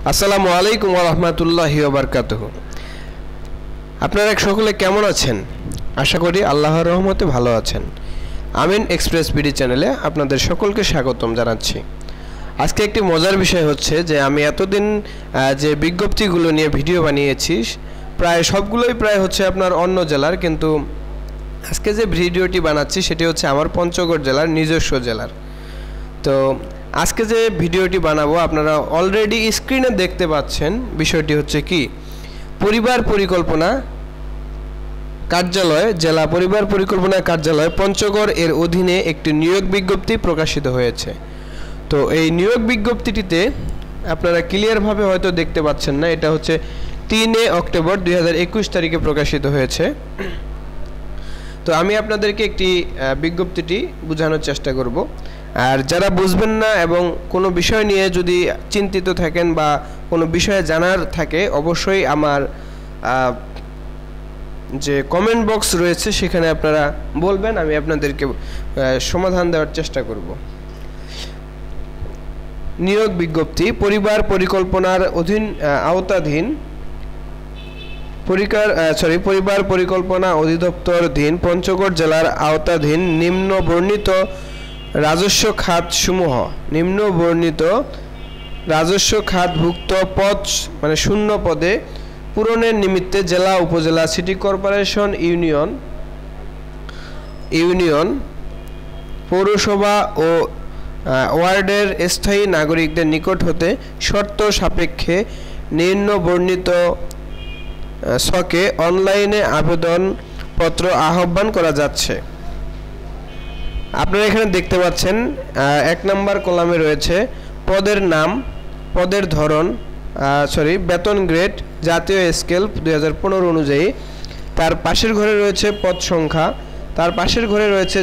আসসালামু আলাইকুম ওয়া রাহমাতুল্লাহি ওয়া বারাকাতুহু। আপনারা সকলে কেমন আছেন? আশা করি আল্লাহর রহমতে ভালো আছেন। আমিন এক্সপ্রেস বিডি চ্যানেলে আপনাদের সকলকে স্বাগতম জানাচ্ছি। আজকে একটি মজার বিষয় হচ্ছে যে আমি এতদিন যে বিজ্ঞপ্তিগুলো নিয়ে ভিডিও বানিয়েছি প্রায় সবগুলোই হচ্ছে আপনার অন্য জেলার, কিন্তু আজকে যে ভিডিওটি বানাচ্ছি সেটি হচ্ছে আমার পঞ্চগড় জেলার নিজস্ব জেলার। তো আজকে যে ভিডিওটি বানাবো আপনারা অলরেডি স্ক্রিনে দেখতে পাচ্ছেন। বিষয়টি হচ্ছে কি, পরিবার পরিকল্পনা কার্যালয়, জেলা পরিবার পরিকল্পনা কার্যালয় পঞ্চগড় এর অধীনে একটি নিয়োগ বিজ্ঞপ্তি প্রকাশিত হয়েছে। তো এই নিয়োগ বিজ্ঞপ্তিটিতে আপনারা ক্লিয়ারভাবে হয়তো দেখতে পাচ্ছেন না, এটা হচ্ছে 3 অক্টোবর 2021 তারিখে প্রকাশিত হয়েছে। তো আমি আপনাদেরকে একটি বিজ্ঞপ্তিটি বোঝানোর চেষ্টা করব। আর যারা বুঝবেন না এবং কোনো বিষয় নিয়ে যদি চিন্তিত থাকেন বা কোনো বিষয়ে জানার থাকে, অবশ্যই আমার যে কমেন্ট বক্স রয়েছে সেখানে আপনারা বলবেন, আমি আপনাদেরকে সমাধান দেওয়ার চেষ্টা করব। নিয়োগ বিজ্ঞপ্তি পরিবার পরিকল্পনার আওতাধীন পরিবার পরিকল্পনা অধিদপ্তরাধীন পঞ্চগড় জেলার আওতাধীন নিম্ন বর্ণিত রাজস্ব খাতভুক্ত পদ শূন্য পদে পূরণের নিমিত্তে জেলা উপজেলা সিটি কর্পোরেশন ইউনিয়ন পৌরসভা ও ওয়ার্ডের স্থায়ী নাগরিকদের নিকট হতে শর্ত সাপেক্ষে নিম্ন বর্ণিত ছকে অনলাইনে আবেদনপত্র আহ্বান করা যাচ্ছে। আপনারা এখানে দেখতে পাচ্ছেন 1 নম্বর কলামে রয়েছে পদের নাম, পদের ধরন, বেতন গ্রেড জাতীয় স্কেল 2015 অনুযায়ী। তার পাশের ঘরে রয়েছে পদ সংখ্যা, তার পাশের ঘরে রয়েছে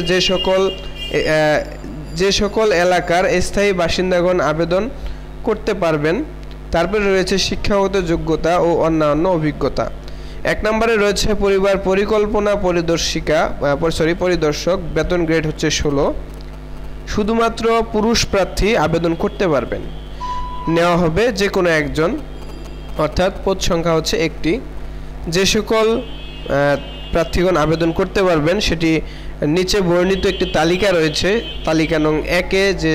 যে সকল এলাকার স্থায়ী বাসিন্দাগণ আবেদন করতে পারবেন। তারপরে রয়েছে শিক্ষাগত যোগ্যতা ও অন্যান্য অভিজ্ঞতা। 1 নম্বরে রয়েছে পরিবার পরিকল্পনা পরিদর্শক, বেতন গ্রেড হচ্ছে 16। শুধুমাত্র পুরুষ প্রার্থী আবেদন করতে পারবেন, নেওয়া হবে যে কোনো একজন, অর্থাৎ পদ সংখ্যা হচ্ছে 1টি। যে সকল প্রার্থীগণ আবেদন করতে পারবেন সেটি নিচে বর্ণিত একটি তালিকা রয়েছে, তালিকা নং 1-এ যে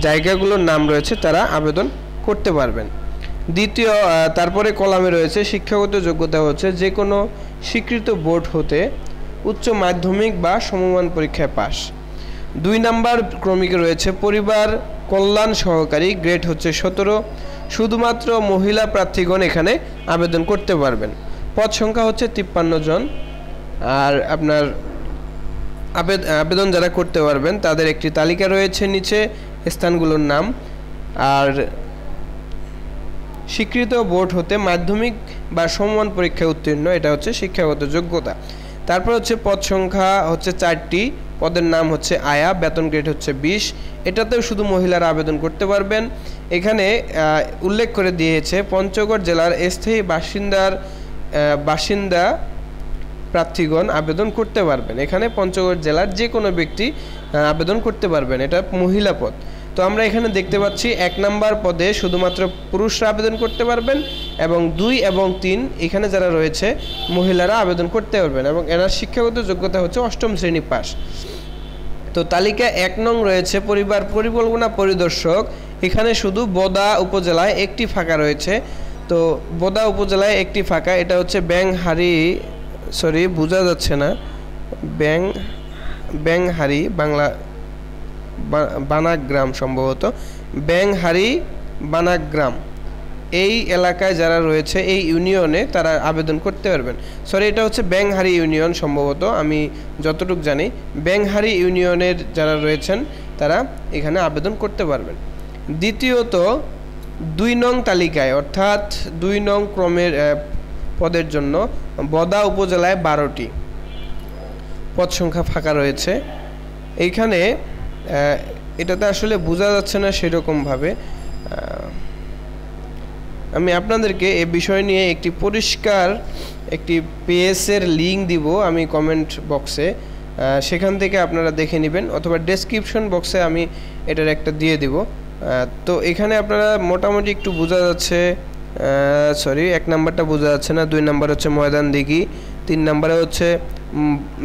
জায়গাগুলোর নাম রয়েছে তারা আবেদন করতে পারবেন। তারপরে কলামে রয়েছে শিক্ষাগত যোগ্যতা হচ্ছে যে কোনো স্বীকৃত বোর্ড হতে উচ্চ মাধ্যমিক বা সমমান পরীক্ষায় পাস। 2 নম্বর ক্রমিকে রয়েছে পরিবার কল্যাণ সহকারী, গ্রেড হচ্ছে 17। শুধুমাত্র মহিলা প্রার্থীগণ এখানে আবেদন করতে পারবেন। পদ সংখ্যা হচ্ছে 53 জন। আর আপনার আবেদন যারা করতে পারবেন তাদের একটি তালিকা রয়েছে নিচে স্থানগুলোর নাম। আর স্বীকৃত বোর্ড হতে মাধ্যমিক বা সমমান পরীক্ষায় উত্তীর্ণ, এটা হচ্ছে শিক্ষাগত যোগ্যতা। তারপর হচ্ছে পদ সংখ্যা হচ্ছে 4টি, পদের নাম হচ্ছে আয়া, বেতন গ্রেড হচ্ছে 20। এটাতেও শুধু মহিলারা আবেদন করতে পারবেন। এখানে উল্লেখ করে দিয়েছে পঞ্চগড় জেলার স্থায়ী বাসিন্দা প্রার্থীগণ আবেদন করতে পারবেন। এখানে পঞ্চগড় জেলার যে কোনো ব্যক্তি আবেদন করতে পারবেন, এটা মহিলা পদ। তো আমরা এখানে দেখতে পাচ্ছি 1 নম্বর পদে শুধুমাত্র পুরুষরা আবেদন করতে পারবেন এবং 2 এবং 3 এখানে যারা রয়েছে মহিলারা আবেদন করতে পারবেন এবং এনার শিক্ষাগত যোগ্যতা হচ্ছে 8ম শ্রেণী পাস। তো তালিকা 1 নং রয়েছে পরিবার পরিকল্পনা পরিদর্শক। এখানে শুধু বোদা উপজেলায় একটি ফাঁকা রয়েছে। তো বোদা উপজেলায় একটি ফাঁকা, এটা হচ্ছে বোঝা যাচ্ছে না, ব্যাংহারি বানাগ্রাম, সম্ভবত ব্যাংহারি বানাগ্রাম। এই এলাকায় যারা রয়েছে এই ইউনিয়নে তারা আবেদন করতে পারবেন। এটা হচ্ছে ব্যাংহারি ইউনিয়ন, সম্ভবত আমি যতটুকু জানি ব্যাংহারি ইউনিয়নের যারা রয়েছেন তারা এখানে আবেদন করতে পারবেন। দ্বিতীয়ত 2 নং তালিকায়, অর্থাৎ 2 নং ক্রমের পদের জন্য বোদা উপজেলায় 12টি পদ সংখ্যা ফাঁকা রয়েছে। এইখানে এটাতে আসলে বোঝা যাচ্ছে না সেরকমভাবে। আমি আপনাদেরকে এই বিষয় নিয়ে একটি পরিষ্কার একটি পেজের লিঙ্ক দিব আমি কমেন্ট বক্সে, সেখান থেকে আপনারা দেখে নেবেন, অথবা ডেসক্রিপশন বক্সে আমি এটার একটা দিয়ে দিব। তো এখানে আপনারা মোটামুটি একটু বোঝা যাচ্ছে, সরি 1 নাম্বারটা বোঝা যাচ্ছে না, 2 নাম্বার হচ্ছে ময়দান দিঘি, 3 নাম্বারে হচ্ছে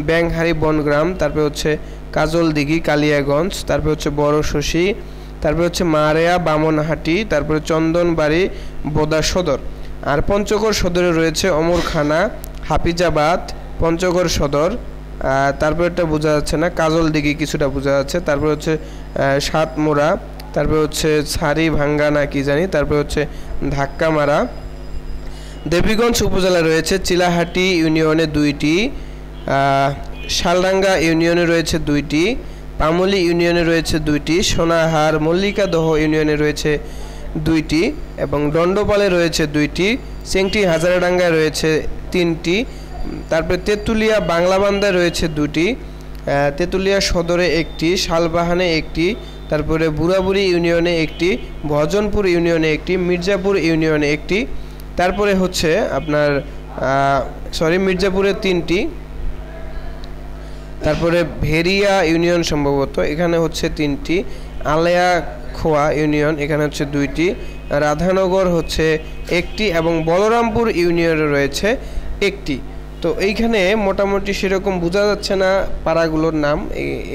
ব্যাংহারি বনগ্রাম, তারপরে হচ্ছে কাজল দিঘি কালিয়াগঞ্জ, তারপরে হচ্ছে বড় শশী, তারপরে হচ্ছে মারেয়া বামনহাটি, তারপরে চন্দনবাড়ি বোদা সদর। আর পঞ্চগড় সদরে রয়েছে অমরখানা, হাফিজাবাদ, পঞ্চগড় সদর, তারপরে এটা বোঝা যাচ্ছে না, কাজল দিঘি কিছুটা বোঝা যাচ্ছে, তারপরে হচ্ছে সাতমোড়া, তারপরে হচ্ছে ছাড়ি ভাঙ্গা না কি জানি, তারপরে হচ্ছে ধাক্কামারা। দেবীগঞ্জ উপজেলা রয়েছে চিলাহাটি ইউনিয়নে 2টি, শালডাঙ্গা ইউনিয়নে রয়েছে 2টি, পামুলি ইউনিয়নে রয়েছে 2টি, সোনাহার মল্লিকাদহ ইউনিয়নে রয়েছে 2টি এবং দণ্ডপালে রয়েছে 2টি, চেংটি হাজারাডাঙ্গায় রয়েছে 3টি, তারপরে তেঁতুলিয়া বাংলাবান্ধায় রয়েছে 2টি, তেঁতুলিয়া সদরে 1টি, শালবাহানে 1টি, তারপরে বুড়াবুড়ি ইউনিয়নে 1টি, ভজনপুর ইউনিয়নে 1টি, মির্জাপুর ইউনিয়নে 1টি, তারপরে হচ্ছে আপনার মির্জাপুরে 3টি, তারপরে ভেরিয়া ইউনিয়ন সম্ভবত এখানে হচ্ছে 3টি, আলেয়া খোয়া ইউনিয়ন এখানে হচ্ছে 2টি, রাধানগর হচ্ছে 1টি এবং বলরামপুর ইউনিয়নে রয়েছে 1টি। তো এইখানে মোটামুটি সেরকম বোঝা যাচ্ছে না পাড়াগুলোর নাম,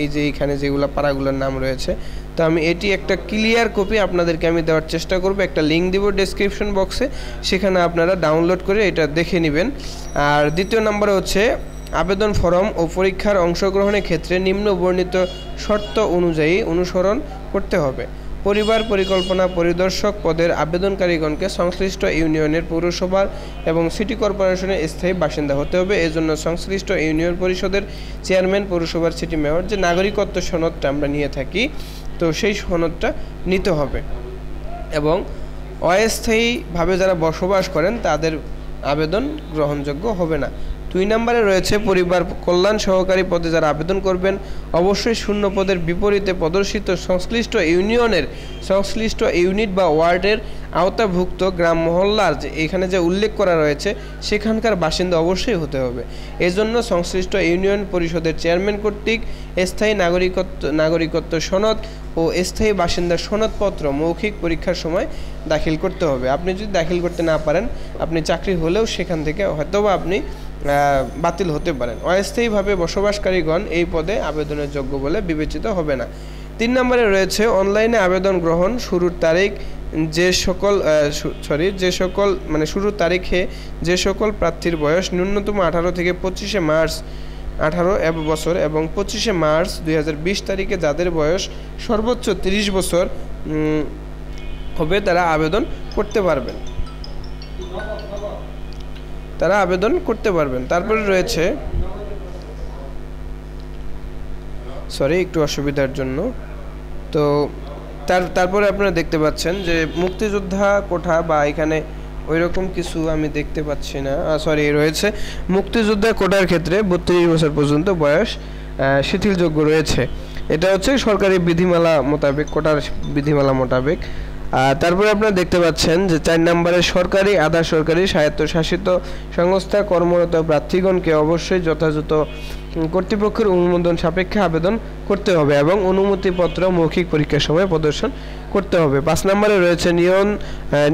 এই যে এইখানে যেগুলো পাড়াগুলোর নাম রয়েছে। তো আমি এটি একটা ক্লিয়ার কপি আপনাদেরকে আমি দেওয়ার চেষ্টা করব, একটা লিঙ্ক দিব ডেসক্রিপশন বক্সে, সেখানে আপনারা ডাউনলোড করে এটা দেখে নেবেন। আর দ্বিতীয় নম্বরে হচ্ছে আবেদন ফরম ও পরীক্ষার অংশগ্রহণের ক্ষেত্রে নিম্ন বর্ণিত শর্ত অনুযায়ী অনুসরণ করতে হবে। পরিবার পরিকল্পনা পরিদর্শক পদের আবেদনকারীগণকে সংশ্লিষ্ট ইউনিয়নের পৌরসভার এবং সিটি কর্পোরেশনের স্থায়ী বাসিন্দা হতে হবে। এজন্য সংশ্লিষ্ট ইউনিয়ন পরিষদের চেয়ারম্যান, পৌরসভার সিটি মেয়র যে নাগরিকত্ব সনদটা আমরা নিয়ে থাকি, তো সেই সনদটা নিতে হবে এবং অস্থায়ীভাবে যারা বসবাস করেন তাদের আবেদন গ্রহণযোগ্য হবে না। 2 নম্বরে রয়েছে পরিবার কল্যাণ সহকারী পদে যারা আবেদন করবেন অবশ্যই শূন্য পদের বিপরীতে প্রদর্শিত সংশ্লিষ্ট ইউনিয়নের সংশ্লিষ্ট ইউনিট বা ওয়ার্ডের আওতাভুক্ত গ্রাম মহল্লার এখানে যে উল্লেখ করা রয়েছে সেখানকার বাসিন্দা অবশ্যই হতে হবে। এজন্য সংশ্লিষ্ট ইউনিয়ন পরিষদের চেয়ারম্যান কর্তৃক স্থায়ী নাগরিকত্ব সনদ ও স্থায়ী বাসিন্দার সনদপত্র মৌখিক পরীক্ষার সময় দাখিল করতে হবে। আপনি যদি দাখিল করতে না পারেন, আপনি চাকরি হলেও সেখান থেকে হয়তোবা আপনি বাতিল হতে পারেন। অস্থায়ীভাবে বসবাসকারীগণ এই পদে আবেদনের যোগ্য বলে বিবেচিত হবে না। 3 নম্বরে রয়েছে অনলাইনে আবেদন গ্রহণ শুরুর তারিখ শুরুর তারিখে যে সকল প্রার্থীর বয়স ন্যূনতম 18 থেকে 25 মার্চ 18 বছর এবং 25 মার্চ 2020 তারিখে যাদের বয়স সর্বোচ্চ 30 বছর হবে তারা আবেদন করতে পারবেন। তারপরে রয়েছে একটু অসুবিধার জন্য তো তারপরে আপনারা দেখতে পাচ্ছেন যে মুক্তিযোদ্ধা কোঠা বা এখানে ওইরকম কিছু আমি দেখতে পাচ্ছি না, রয়েছে মুক্তিযোদ্ধা কোটার ক্ষেত্রে 32 বছর পর্যন্ত বয়স শিথিলযোগ্য রয়েছে। এটা হচ্ছে সরকারি বিধিমালা মোতাবেক, কোটার বিধিমালা মোতাবেক। তারপরে আপনারা দেখতে পাচ্ছেন যে 4 নম্বরে সরকারি আধা সরকারি স্বায়ত্তশাসিত সংস্থা কর্মরত প্রার্থীগণকে অবশ্যই যথাযথ কর্তৃপক্ষের অনুমোদন সাপেক্ষে আবেদন করতে হবে এবং অনুমতিপত্র মৌখিক পরীক্ষার সময় প্রদর্শন করতে হবে। 5 নম্বরে রয়েছে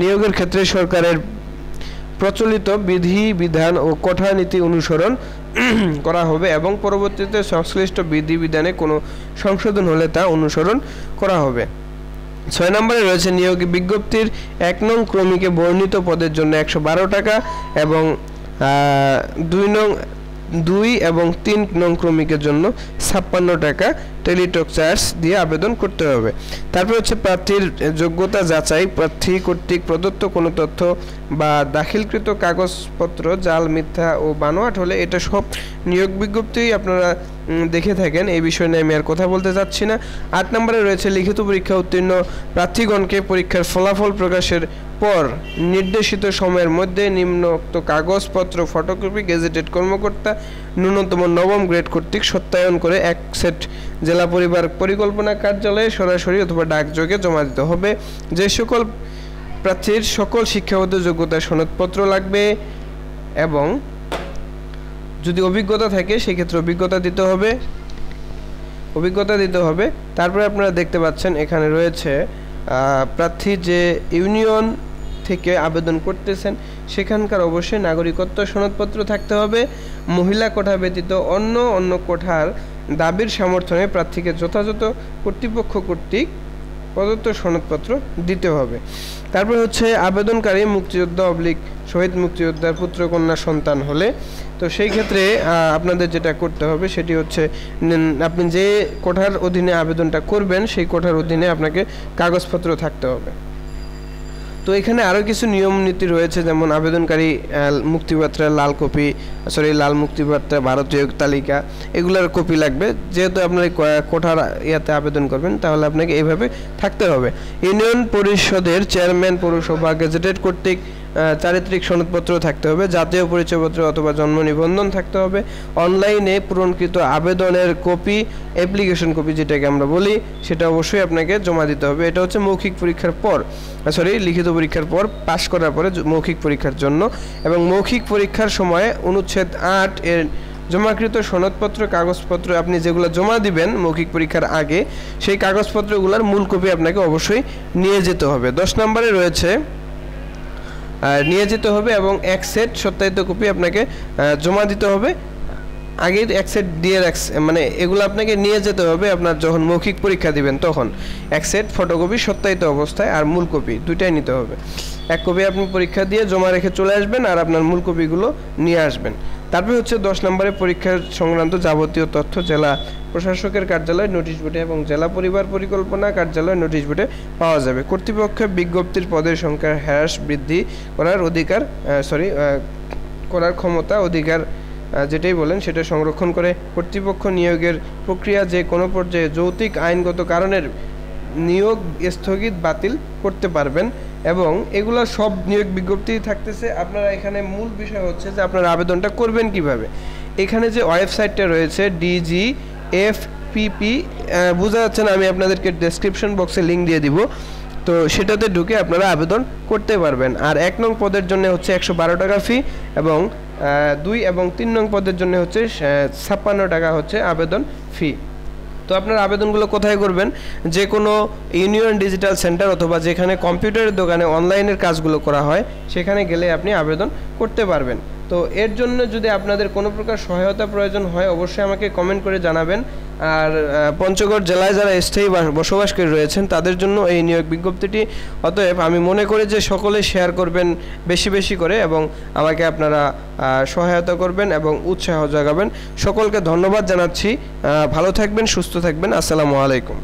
নিয়োগের ক্ষেত্রে সরকারের প্রচলিত বিধি বিধান ও কোঠা নীতি অনুসরণ করা হবে এবং পরবর্তীতে সংশ্লিষ্ট বিধি বিধানে কোনো সংশোধন হলে তা অনুসরণ করা হবে। 6 নম্বরে রয়েছে নিয়োগ বিজ্ঞপ্তির 1 নং ক্রমিকে বর্ণিত পদের জন্য 112 টাকা এবং 2 এবং 3 নং ক্রমিকের জন্য 56 টাকা টেলিটক চার্জ দিয়ে আবেদন করতে হবে। তারপর হচ্ছে প্রার্থীর যোগ্যতা যাচাই। প্রার্থী কর্তৃক প্রদত্ত কোনো তথ্য বা দাখিলকৃত কাগজপত্র জাল, মিথ্যা ও বানোয়াট হলে এটা সব নিয়োগ বিজ্ঞপ্তিই আপনারা দেখে থাকেন, এই বিষয় নিয়ে আমি আর কথা বলতে চাচ্ছি না। 8 নম্বরে রয়েছে লিখিত পরীক্ষা উত্তীর্ণ প্রার্থীগণকে পরীক্ষার ফলাফল প্রকাশের পর নির্দেশিত সময়ের মধ্যে নিম্নোক্ত কাগজপত্র ফটোকপি গেজেটেড কর্মকর্তা ন্যূনতম 9ম গ্রেড কর্তৃক সত্যায়ন করে 1 সেট জেলা পরিবার পরিকল্পনা কার্যালয়ে সরাসরি অথবা ডাকযোগে জমা দিতে হবে। যে সকল প্রার্থীর সকল শিক্ষাগত যোগ্যতার সনদপত্র লাগবে এবং যদি অভিজ্ঞতা থাকে সেক্ষেত্রে অভিজ্ঞতা দিতে হবে। তারপরে আপনারা দেখতে পাচ্ছেন এখানে রয়েছে প্রার্থী যে ইউনিয়ন থেকে আবেদন করতেছেন সেখানকার অবশ্যই নাগরিকত্ব সনদপত্র থাকতে হবে। মহিলা কোঠা ব্যতীত অন্য কোঠার দাবির সমর্থনে প্রার্থীকে যথাযথ কর্তৃপক্ষ কর্তৃক প্রদত্ত সনদপত্র দিতে হবে। তারপর হচ্ছে আবেদনকারী মুক্তিযোদ্ধা শহীদ মুক্তিযোদ্ধার পুত্র কন্যা সন্তান হলে তো সেই ক্ষেত্রে আপনাদের যেটা করতে হবে সেটি হচ্ছে আপনি যে কোঠার অধীনে আবেদনটা করবেন সেই কোঠার অধীনে আপনাকে কাগজপত্র থাকতে হবে। তো এখানে আরও কিছু নিয়ম নীতি রয়েছে, যেমন আবেদনকারী মুক্তিপত্রের লাল মুক্তিপত্রের ভারতীয় তালিকা এগুলোর কপি লাগবে। যেহেতু আপনার কোঠার ইয়াতে আবেদন করবেন তাহলে আপনাকে এইভাবে থাকতে হবে। ইউনিয়ন পরিষদের চেয়ারম্যান পৌরসভা গেজেটেড কর্তৃক চারিত্রিক সনদপত্র থাকতে হবে। জাতীয় পরিচয়পত্র অথবা জন্ম নিবন্ধন থাকতে হবে। অনলাইনে পূরণকৃত আবেদনের কপি, অ্যাপ্লিকেশন কপি যেটাকে আমরা বলি, সেটা অবশ্যই আপনাকে জমা দিতে হবে। এটা হচ্ছে মৌখিক পরীক্ষার পর লিখিত পরীক্ষার পর পাশ করার পরে মৌখিক পরীক্ষার জন্য। এবং মৌখিক পরীক্ষার সময় অনুচ্ছেদ 8 এর জমাকৃত সনদপত্র কাগজপত্র আপনি যেগুলো জমা দিবেন মৌখিক পরীক্ষার আগে সেই কাগজপত্রগুলোর মূল কপি আপনাকে অবশ্যই নিয়ে যেতে হবে। 10 নম্বরে রয়েছে নিয়ে যেতে হবে এবং এক সেট সত্যায়িত কপি আপনাকে জমা দিতে হবে। আগে এক সেট দিয়ে মানে এগুলো আপনাকে নিয়ে যেতে হবে আপনার যখন মৌখিক পরীক্ষা দিবেন তখন। এক সেট ফটোকপি সত্যায়িত অবস্থায় আর মূল কপি দুইটাই নিতে হবে। এক কপি আপনি পরীক্ষা দিয়ে জমা রেখে চলে আসবেন আর আপনার মূল কপিগুলো নিয়ে আসবেন। তারপরে হচ্ছে 10 নম্বরে পরীক্ষার সংক্রান্ত যাবতীয় তথ্য জেলা প্রশাসকের কার্যালয় নোটিশ বোর্ডে এবং জেলা পরিবার পরিকল্পনা কার্যালয় নোটিশ বোর্ডে পাওয়া যাবে। কর্তৃপক্ষের বিজ্ঞপ্তির পদের সংখ্যা হ্রাস বৃদ্ধি করার ক্ষমতা অধিকার যেটাই বলেন সেটা সংরক্ষণ করে কর্তৃপক্ষ নিয়োগের প্রক্রিয়া যে কোনো পর্যায়ে যৌক্তিক আইনগত কারণের নিয়োগ স্থগিত বাতিল করতে পারবেন। এবং এগুলো সব নিয়োগ বিজ্ঞপ্তি থাকতেছে। আপনারা এখানে মূল বিষয় হচ্ছে যে আপনারা আবেদনটা করবেন কিভাবে। এখানে যে ওয়েবসাইটটা রয়েছে DGFPP বোঝা যাচ্ছে না, আমি আপনাদেরকে ডেসক্রিপশন বক্সে লিঙ্ক দিয়ে দিব, তো সেটাতে ঢুকে আপনারা আবেদন করতে পারবেন। আর 1 নং পদের জন্য হচ্ছে 112 টাকা ফি এবং 2 এবং 3 নং পদের জন্য হচ্ছে 56 টাকা হচ্ছে আবেদন ফি। তো আপনার আবেদনগুলো কোথায় করবেন? যে কোনো ইউনিয়ন ডিজিটাল সেন্টার অথবা যেখানে কম্পিউটারের দোকানে অনলাইনের কাজগুলো করা হয় সেখানে গেলে আপনি আবেদন করতে পারবেন। তো এর জন্য যদি আপনাদের কোনো প্রকার সহায়তা প্রয়োজন হয় অবশ্যই আমাকে কমেন্ট করে জানাবেন। আর পঞ্চগড় জেলায় যারা স্থায়ী বসবাস করে রয়েছেন তাদের জন্য এই নিয়োগ বিজ্ঞপ্তিটি, অতএব আমি মনে করি যে সকলে শেয়ার করবেন বেশি বেশি করে এবং আমাকে আপনারা সহায়তা করবেন এবং উৎসাহ জাগাবেন। সকলকে ধন্যবাদ জানাচ্ছি। ভালো থাকবেন, সুস্থ থাকবেন। আসসালামু আলাইকুম।